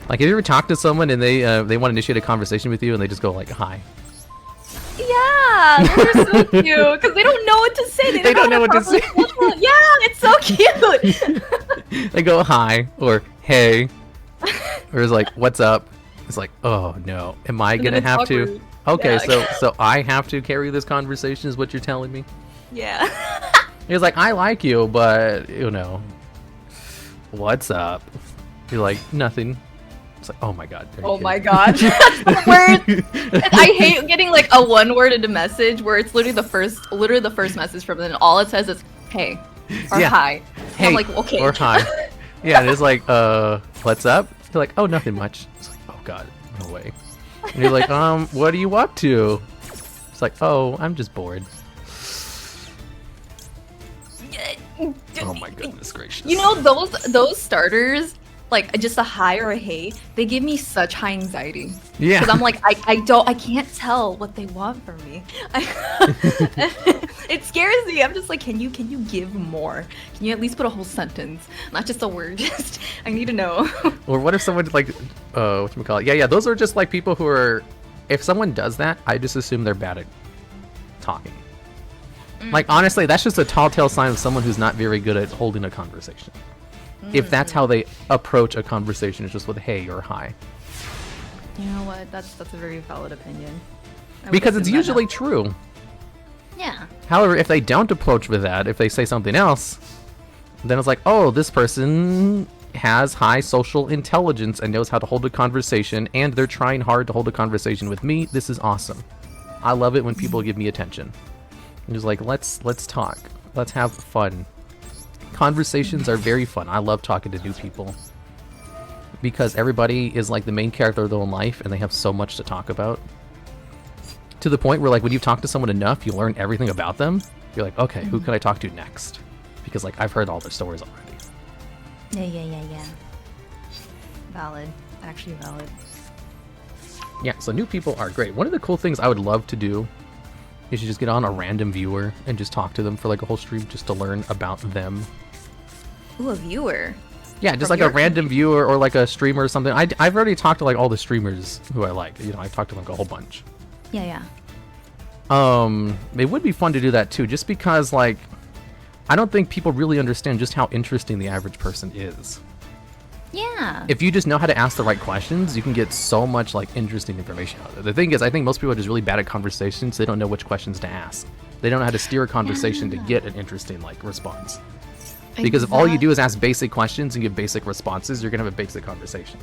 Like, have you ever talked to someone and they want to initiate a conversation with you and they just go like, "Hi"? Yeah, those are so cute because they don't know what to say. They don't know what to say. Yeah, it's so cute. They go "Hi" or "Hey," or it's like, "What's up?" It's like, "Oh no, am I gonna have to?" Okay, yeah. so I have to carry this conversation, is what you're telling me? Yeah. He's like, "I like you, but you know, what's up?" You're like, "Nothing." It's like, oh my god. Oh my god. That's the word. I hate getting like a one-worded message where it's literally the first message from them, and all it says is "hey" or Yeah. "hi." Hey, I'm like, okay. or "hi." Yeah, it is like, what's up? You're like, oh, nothing much. It's like, oh god, no way. And you're like, what are you up to? It's like, oh, I'm just bored. Oh my goodness gracious. You know, those starters, like just a hi or a hey, they give me such high anxiety. Yeah. Because I'm like, I can't tell what they want from me. It scares me. I'm just like, can you give more? Can you at least put a whole sentence, not just a word? Just I need to know. Or what if someone like, whatchamacallit? Yeah, those are just like people who are, if someone does that, I just assume they're bad at talking. Like, honestly, that's just a tall tale sign of someone who's not very good at holding a conversation. If that's how they approach a conversation, it's just with hey or hi. You know what? That's a very valid opinion. Because it's usually true. Yeah. However, if they don't approach with that, if they say something else, then it's like, oh, this person has high social intelligence and knows how to hold a conversation, and they're trying hard to hold a conversation with me. This is awesome. I love it when people give me attention. I'm just like, let's talk. Let's have fun. Conversations are very fun. I love talking to new people. Because everybody is like the main character of their own life, and they have so much to talk about. To the point where, like, when you've talked to someone enough, you learn everything about them. You're like, okay, who can I talk to next? Because, like, I've heard all their stories already. Yeah. Valid. Actually valid. Yeah, so new people are great. One of the cool things I would love to do is you just get on a random viewer and just talk to them for like a whole stream just to learn about them. Ooh, a viewer. Yeah, just like a random viewer or like a streamer or something. I've already talked to like all the streamers who I like. You know, I've talked to like a whole bunch. Yeah. It would be fun to do that too, just because like I don't think people really understand just how interesting the average person is. Yeah. If you just know how to ask the right questions, you can get so much like interesting information out of it. The thing is, I think most people are just really bad at conversations. They don't know which questions to ask. They don't know how to steer a conversation to get an interesting like response. Because if all you do is ask basic questions and give basic responses, you're gonna have a basic conversation.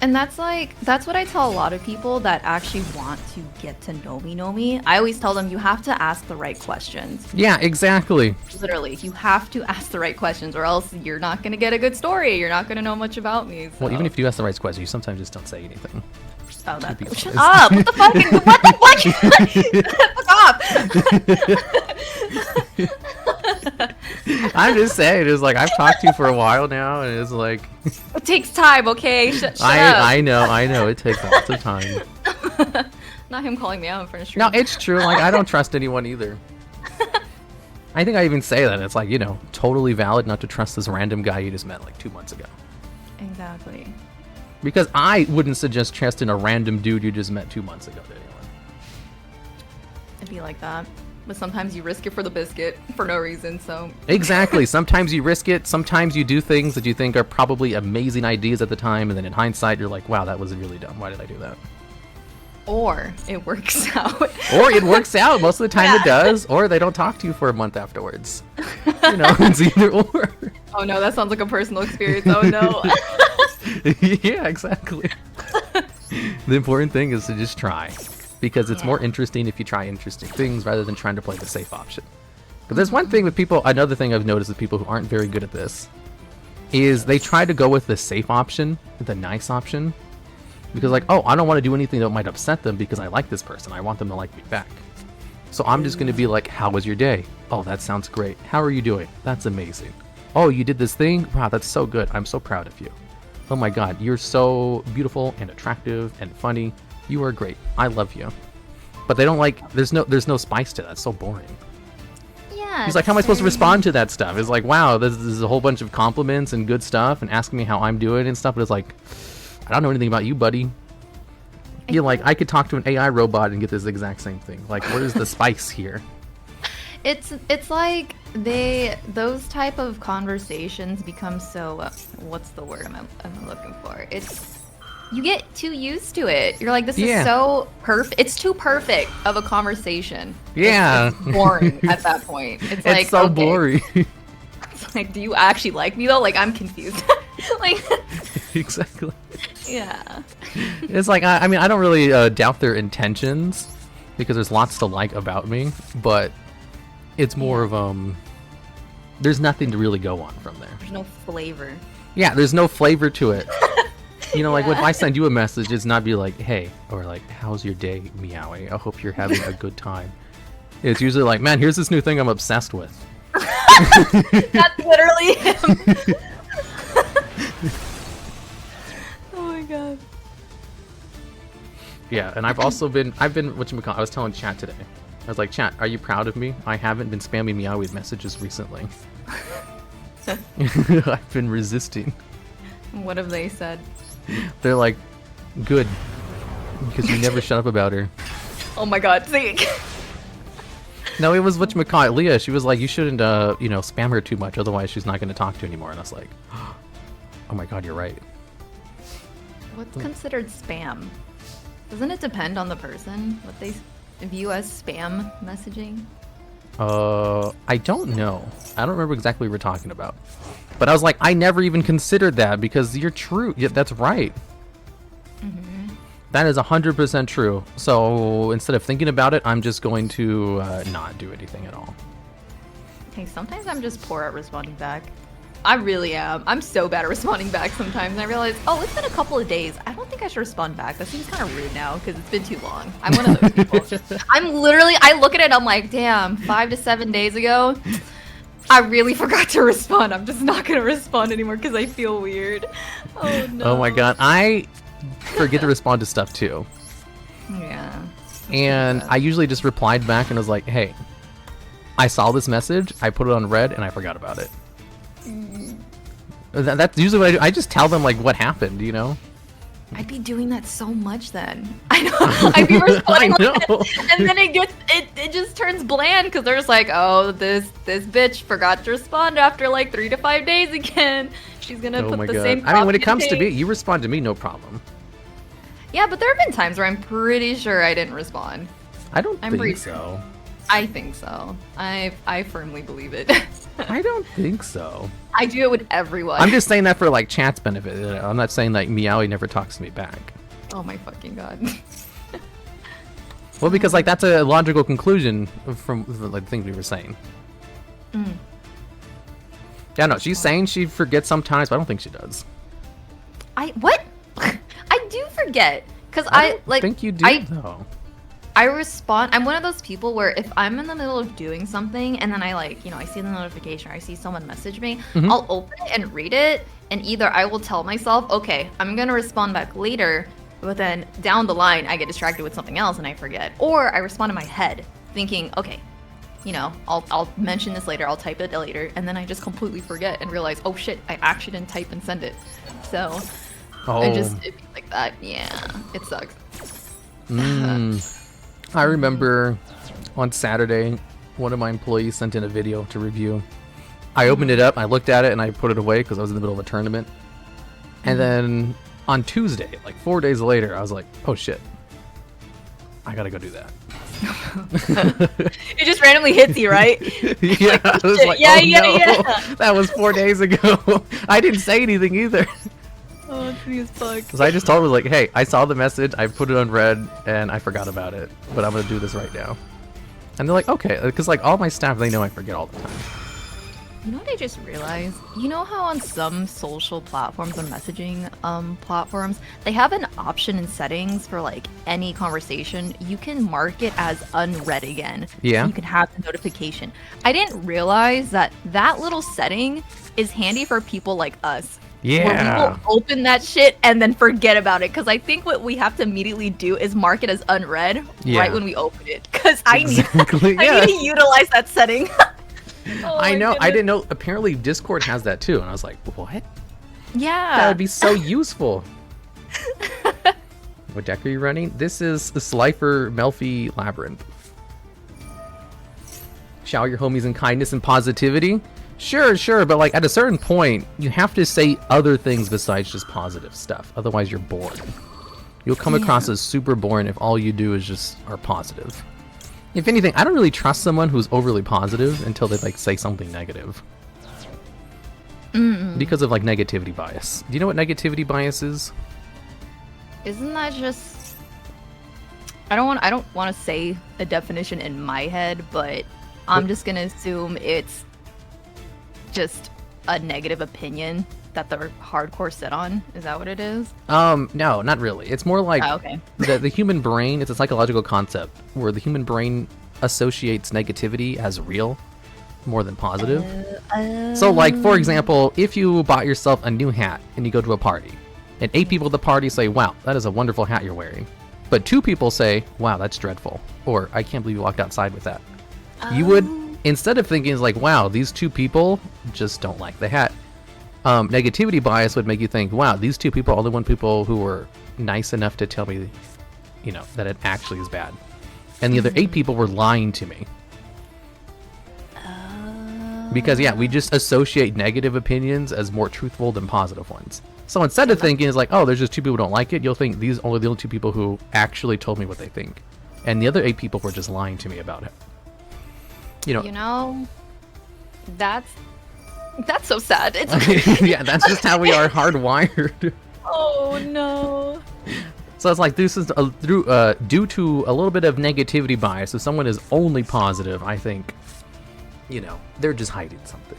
And that's what I tell a lot of people that actually want to get to know me. I always tell them you have to ask the right questions. Yeah, exactly. Literally, you have to ask the right questions, or else you're not gonna get a good story. You're not gonna know much about me. So. Well, even if you ask the right questions, you sometimes just don't say anything. Oh, that. Shut up! What the fuck? What the fuck? Fuck off! I'm just saying, it's like I've talked to you for a while now, and it's like it takes time, okay? Shut up. I know, it takes lots of time. Not him calling me out in front of stream. No, it's true. Like I don't trust anyone either. I think I even say that it's like, you know, totally valid not to trust this random guy you just met like 2 months ago. Exactly. Because I wouldn't suggest trusting a random dude you just met 2 months ago to anyone. It'd be like that. But sometimes you risk it for the biscuit for no reason, so... Exactly. Sometimes you risk it. Sometimes you do things that you think are probably amazing ideas at the time, and then in hindsight, you're like, wow, that was really dumb. Why did I do that? Or it works out. Or it works out. Most of the time it does. Or they don't talk to you for a month afterwards. You know, it's either or. Oh no, that sounds like a personal experience. Oh no. Yeah, exactly. The important thing is to just try. Because it's more interesting if you try interesting things rather than trying to play the safe option. But there's one thing with people, another thing I've noticed with people who aren't very good at this, is they try to go with the safe option, the nice option. Because like, oh, I don't want to do anything that might upset them because I like this person. I want them to like me back. So I'm just going to be like, how was your day? Oh, that sounds great. How are you doing? That's amazing. Oh, you did this thing? Wow, that's so good. I'm so proud of you. Oh my god, you're so beautiful and attractive and funny. You are great. I love you. But they don't like, there's no spice to that. It's so boring. Yeah, Yeah. He's like, how am I supposed to respond to that stuff? It's like, wow, this is a whole bunch of compliments and good stuff and asking me how I'm doing and stuff. But it's like, I don't know anything about you, buddy. You're like, I could talk to an AI robot and get this exact same thing. Like, where's the spice here? It's like those type of conversations become so what's the word I'm looking for? You get too used to it. You're like, this is so perfect. It's too perfect of a conversation. Yeah. It's boring at that point. It's like, so okay. boring. It's like, do you actually like me though? Like, I'm confused. Like, exactly. Yeah. It's like, I mean, I don't really doubt their intentions because there's lots to like about me, but it's more of, there's nothing to really go on from there. There's no flavor. Yeah, there's no flavor to it. You know, like, if I send you a message, it's not be like, hey, or like, how's your day, Meowie? I hope you're having a good time. It's usually like, man, here's this new thing I'm obsessed with. That's literally him. Oh my god. Yeah, and I've been, whatchamacallit, I was telling Chat today. I was like, Chat, are you proud of me? I haven't been spamming Meowie with messages recently. I've been resisting. What have they said? They're like, good, because you never shut up about her. Oh my god, see? No, it was whatchamacallit, Leah. She was like, you shouldn't, spam her too much, otherwise she's not going to talk to you anymore. And I was like, oh my god, you're right. What's considered spam? Doesn't it depend on the person? What they view as spam messaging? I don't know. I don't remember exactly what we're talking about. But I was like, I never even considered that because you're true. Yeah, that's right. Mm-hmm. That is 100% true. So instead of thinking about it, I'm just going to not do anything at all. Hey, sometimes I'm just poor at responding back. I really am. I'm so bad at responding back sometimes. And I realize, oh, it's been a couple of days. I don't think I should respond back. That seems kind of rude now because it's been too long. I'm one of those people. I look at it, I'm like, damn, 5 to 7 days ago, I really forgot to respond. I'm just not going to respond anymore because I feel weird. Oh, no. Oh, my God. I forget to respond to stuff, too. Yeah. And I usually just replied back and was like, hey, I saw this message, I put it on read, and I forgot about it. That's usually what I do. I just tell them like what happened, you know. I'd be doing that so much then. I know. I'd be responding like that, and then it just turns bland because they're just like, oh, this bitch forgot to respond after like 3 to 5 days again. She's gonna put the same. I mean, when it comes to me, you respond to me, no problem. Yeah, but there have been times where I'm pretty sure I didn't respond. I don't think so. I think so. I firmly believe it. I don't think so. I do it with everyone. I'm just saying that for like Chat's benefit. I'm not saying like Meowie never talks to me back. Oh my fucking god. Well, because like that's a logical conclusion from like the things we were saying. Yeah, no, she's saying she forgets sometimes, but I don't think she does. What? I do forget because I think you do though. I respond. I'm one of those people where if I'm in the middle of doing something and then I I see the notification or I see someone message me, I'll open it and read it, and either I will tell myself, okay, I'm gonna respond back later, but then down the line I get distracted with something else and I forget, or I respond in my head thinking, okay, I'll mention this later, I'll type it later, and then I just completely forget and realize, oh shit, I actually didn't type and send it. So it'd be like that. Yeah, it sucks. I remember on Saturday, one of my employees sent in a video to review. I opened it up, I looked at it, and I put it away because I was in the middle of a tournament. And then on Tuesday, like 4 days later, I was like, oh shit, I gotta go do that. It just randomly hits you, right? Yeah, I was like, yeah. That was 4 days ago. I didn't say anything either. Oh, it's me as fuck. Because I just told her, like, hey, I saw the message, I put it on read, and I forgot about it. But I'm going to do this right now. And they're like, okay. Because, like, all my staff, they know I forget all the time. You know what I just realized? You know how on some social platforms and messaging platforms, they have an option in settings for, like, any conversation. You can mark it as unread again. Yeah. So you can have the notification. I didn't realize that little setting is handy for people like us. Yeah. Where we will open that shit and then forget about it. Because I think what we have to immediately do is mark it as unread right when we open it. Because I need to utilize that setting. Oh I my know. I goodness. didn't know. Apparently, Discord has that too, and I was like, what? Yeah. That would be so useful. What deck are you running? This is the Slifer Melfi Labyrinth. Shower your homies in kindness and positivity. Sure, but like at a certain point, you have to say other things besides just positive stuff. Otherwise, you're bored. You'll come across as super boring if all you do is just are positive. If anything, I don't really trust someone who's overly positive until they like say something negative. Because of like negativity bias. Do you know what negativity bias is? Isn't that just? I don't want to say a definition in my head, but I'm just gonna assume it's just a negative opinion that they're hardcore set on. Is that what it is? No, not really. It's more like okay. the human brain. It's a psychological concept where the human brain associates negativity as real more than positive. So like, for example, if you bought yourself a new hat and you go to a party and 8 people at the party say, wow, that is a wonderful hat you're wearing, but 2 people say, wow, that's dreadful, or I can't believe you walked outside with that, you would, instead of thinking like, wow, these 2 people just don't like the hat, negativity bias would make you think, wow, these 2 people are the one people who were nice enough to tell me, you know, that it actually is bad, and the other 8 people were lying to me. Because yeah, we just associate negative opinions as more truthful than positive ones. So instead of thinking it's like, oh, there's just 2 people who don't like it, you'll think these are the only 2 people who actually told me what they think, and the other 8 people were just lying to me about it. You know, that's so sad. It's yeah, that's just how we are hardwired. Oh no. So it's like this is due to a little bit of negativity bias. If someone is only positive, I think, you know, they're just hiding something.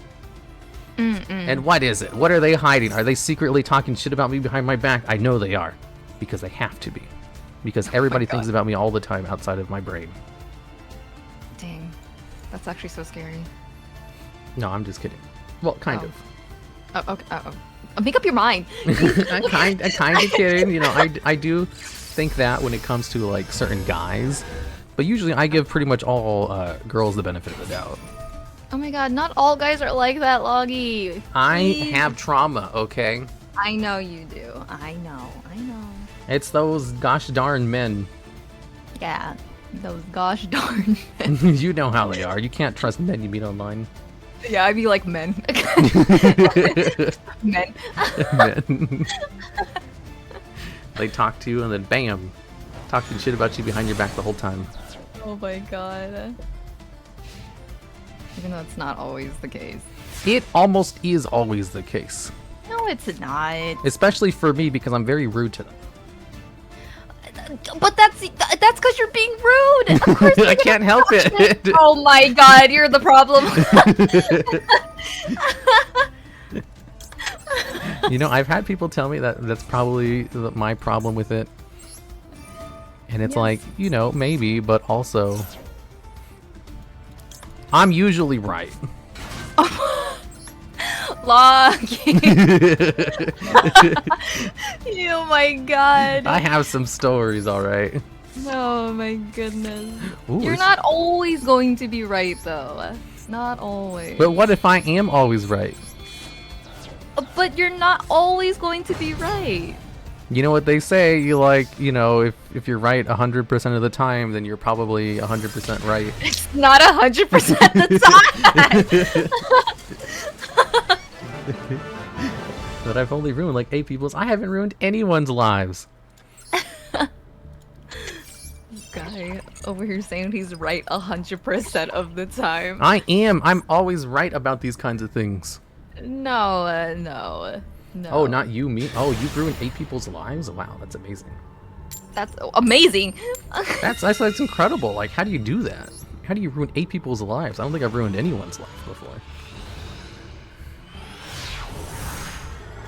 And what is it? What are they hiding? Are they secretly talking shit about me behind my back? I know they are, because they have to be, because everybody thinks about me all the time outside of my brain. Dang, that's actually so scary. No, I'm just kidding. Well, kind of. Oh, okay. Make up your mind. I'm kind of kidding. You know, I do think that when it comes to like certain guys, but usually I give pretty much all girls the benefit of the doubt. Oh my god, not all guys are like that, Loggy. I have trauma, okay? I know you do. I know. It's those gosh darn men. Yeah, those gosh darn men. You know how they are. You can't trust men you meet online. Yeah, I'd be like men. Men. Men. They talk to you and then bam, talking shit about you behind your back the whole time. Oh my god. Even though it's not always the case. It almost is always the case. No, it's not. Especially for me, because I'm very rude to them. But that's because you're being rude. Of course, I can't help it. Oh my god, you're the problem. You know, I've had people tell me that that's probably my problem with it. And it's like, you know, maybe, but also, I'm usually right. Loggy. Oh my god. I have some stories, alright. Oh my goodness. Ooh, You're not always going to be right, though. Not always. But what if I am always right? But you're not always going to be right. You know what they say, you like, you know, if you're right 100% of the time, then you're probably 100% right. It's not 100% the time! But I've only ruined like 8 people's. I haven't ruined anyone's lives. This guy over here saying he's right 100% of the time. I am. I'm always right about these kinds of things. No. Oh, not you, me? Oh, you've ruined 8 people's lives? Wow, that's amazing. That's amazing. That's incredible. Like, how do you do that? How do you ruin 8 people's lives? I don't think I've ruined anyone's life before.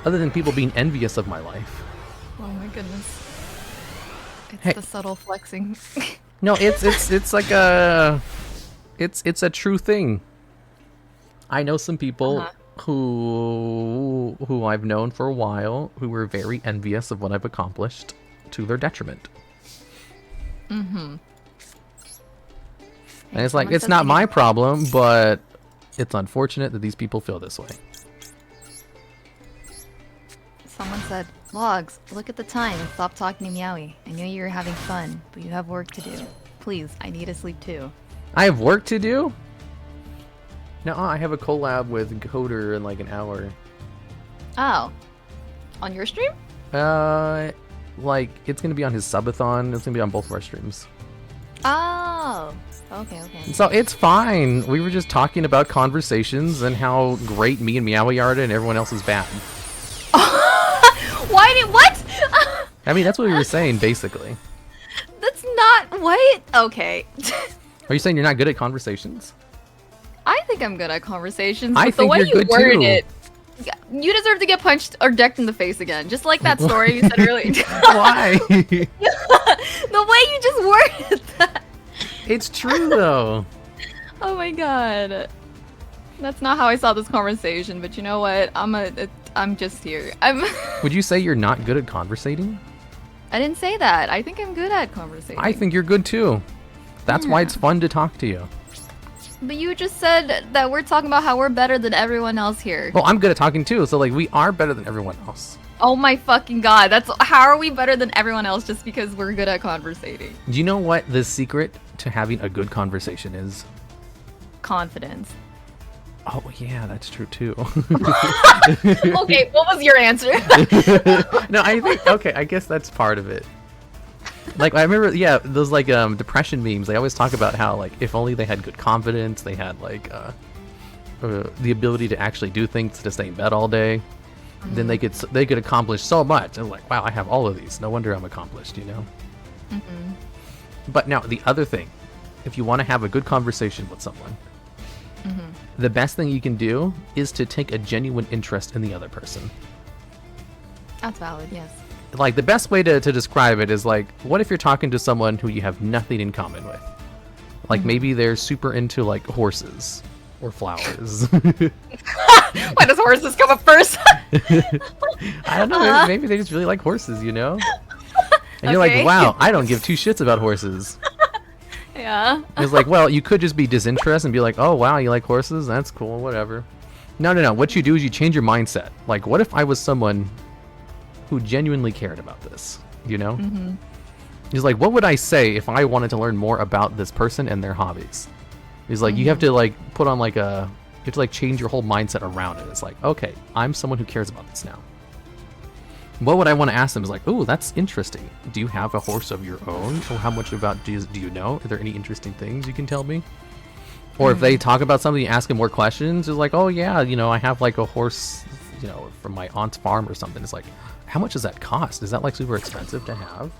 Other than people being envious of my life. Oh my goodness. It's Hey. the subtle flexing. No, it's like a it's a true thing. I know some people who I've known for a while who were very envious of what I've accomplished to their detriment. Mm-hmm. And it's like, it's not my problem, but It's unfortunate that these people feel this way. Someone said, Logs, look at the time and stop talking to Meowie. I know you're having fun, but you have work to do. Please, I need to sleep too. I have work to do? No, I have a collab with Coder in like an hour. Oh. On your stream? Like, it's gonna be on his subathon. It's gonna be on both of our streams. Oh. Okay. So it's fine. We were just talking about conversations and how great me and Meowie are and everyone else is bad. What? I mean, that's what we were saying, basically. That's not what? Okay. Are you saying you're not good at conversations? I think I'm good at conversations, I but the think way you're you good worded too. it, you deserve to get punched or decked in the face again. Just like that story you said earlier. Why? The way you just worded that. It's true, though. Oh my god. That's not how I saw this conversation, but you know what? I'm just here. Would you say you're not good at conversating? I didn't say that. I think I'm good at conversating. I think you're good, too. That's why it's fun to talk to you. But you just said that we're talking about how we're better than everyone else here. Well, I'm good at talking, too, so, like, we are better than everyone else. Oh my fucking god. How are we better than everyone else just because we're good at conversating? Do you know what the secret to having a good conversation is? Confidence. Oh, yeah, that's true, too. Okay, what was your answer? No, I think, okay, I guess that's part of it. Like, I remember, yeah, those, like, depression memes, they always talk about how, like, if only they had good confidence, they had, like, the ability to actually do things, to stay in bed all day, then they could accomplish so much. And like, wow, I have all of these. No wonder I'm accomplished, you know? But now, the other thing, if you want to have a good conversation with someone, the best thing you can do is to take a genuine interest in the other person. That's valid, yes. Like, the best way to describe it is, like, what if you're talking to someone who you have nothing in common with? Like, maybe they're super into, like, horses or flowers. Why does horses come up first? I don't know, maybe they just really like horses, you know? And you're Okay. like, wow, I don't give two shits about horses. Yeah. And it's like, well, you could just be disinterested and be like, oh, wow, you like horses? That's cool, whatever. No. What you do is you change your mindset. Like, what if I was someone who genuinely cared about this, you know? He's like, what would I say if I wanted to learn more about this person and their hobbies? He's like, you have to, like, put on, like, you have to, like, change your whole mindset around it. It's like, okay, I'm someone who cares about this now. What would I want to ask them is like, oh, that's interesting. Do you have a horse of your own? Or how much about do you know? Are there any interesting things you can tell me? Or if they talk about something, you ask them more questions. It's like, oh, yeah, you know, I have, like, a horse, you know, from my aunt's farm or something. It's like, how much does that cost? Is that, like, super expensive to have?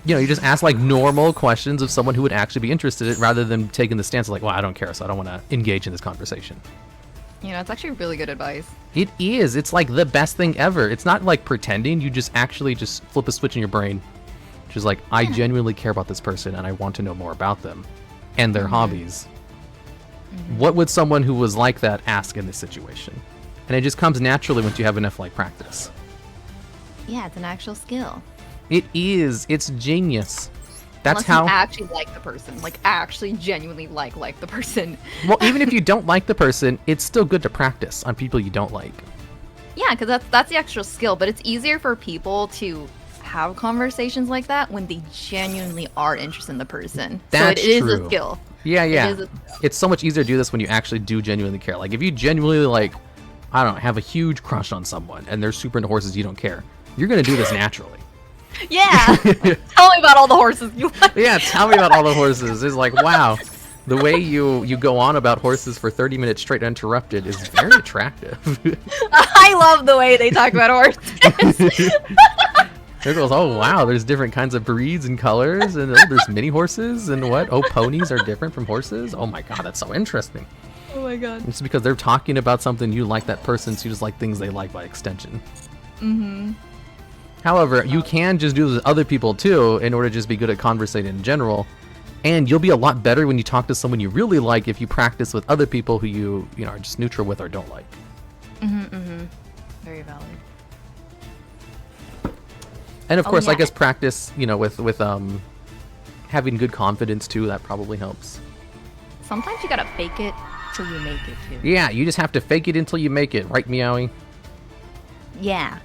You know, you just ask, like, normal questions of someone who would actually be interested in it rather than taking the stance of, like, well, I don't care, so I don't want to engage in this conversation. You know, it's actually really good advice. It is. It's, like, the best thing ever. It's not, like, pretending. You just actually just flip a switch in your brain. Which is like, I genuinely care about this person and I want to know more about them and their hobbies. What would someone who was like that ask in this situation? And it just comes naturally once you have enough, like, practice. Yeah, it's an actual skill. It is. It's genius. That's Unless how. you actually like the person, like actually genuinely like the person. Well, even if you don't like the person, it's still good to practice on people you don't like. Yeah, because that's the actual skill. But it's easier for people to have conversations like that when they genuinely are interested in the person. That's so it is true. a skill. Yeah. It is a skill. It's so much easier to do this when you actually do genuinely care. Like, if you genuinely, like, I don't know, have a huge crush on someone and they're super into horses, you don't care. You're going to do this naturally. Yeah. Tell me about all the horses you like. Yeah, tell me about all the horses. It's like, wow, the way you go on about horses for 30 minutes straight uninterrupted is very attractive. I love the way they talk about horses. There goes, oh wow, there's different kinds of breeds and colors, and oh, there's mini horses, and what? Oh, ponies are different from horses? Oh my god, that's so interesting. Oh my god. It's because they're talking about something you like that person, so you just like things they like by extension. Mm-hmm. However, you can just do this with other people too in order to just be good at conversating in general. And you'll be a lot better when you talk to someone you really like if you practice with other people who you know, are just neutral with or don't like. Very valid. And of course, I yeah. guess practice, you know, with having good confidence too, that probably helps. Sometimes you gotta fake it till you make it to. Yeah, you just have to fake it until you make it, right, Meowie? Yeah.